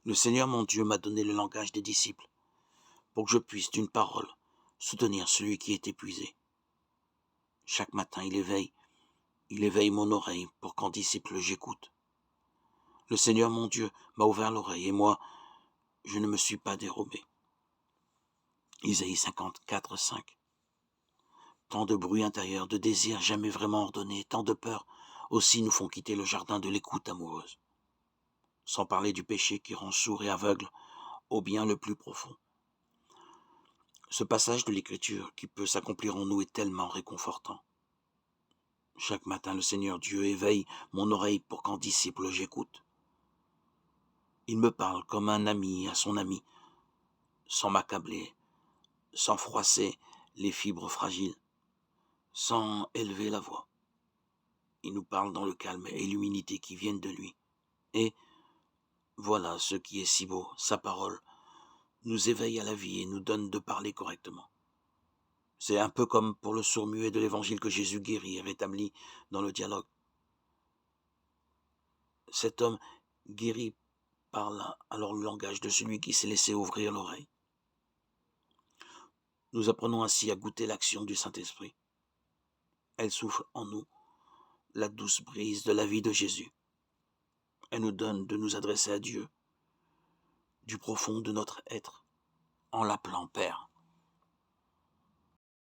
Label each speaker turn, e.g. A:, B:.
A: Le Seigneur mon Dieu m'a donné le langage des disciples, pour que je puisse, d'une parole, soutenir celui qui est épuisé. Chaque matin, il éveille mon oreille pour qu'en disciple j'écoute. Le Seigneur mon Dieu m'a ouvert l'oreille et moi, je ne me suis pas dérobé. Isaïe 54, 5. Tant de bruit intérieur, de désirs jamais vraiment ordonnés, tant de peurs aussi nous font quitter le jardin de l'écoute amoureuse. Sans parler du péché qui rend sourd et aveugle au bien le plus profond. Ce passage de l'Écriture qui peut s'accomplir en nous est tellement réconfortant. Chaque matin, le Seigneur Dieu éveille mon oreille pour qu'en disciple j'écoute. Il me parle comme un ami à son ami, sans m'accabler, sans froisser les fibres fragiles, sans élever la voix. Il nous parle dans le calme et l'humilité qui viennent de lui. Et voilà ce qui est si beau, sa parole nous éveille à la vie et nous donne de parler correctement. C'est un peu comme pour le sourd-muet de l'évangile que Jésus guérit et rétablit dans le dialogue. Cet homme guéri parle alors le langage de celui qui s'est laissé ouvrir l'oreille. Nous apprenons ainsi à goûter l'action du Saint-Esprit. Elle souffle en nous la douce brise de la vie de Jésus. Elle nous donne de nous adresser à Dieu du profond de notre être en l'appelant Père.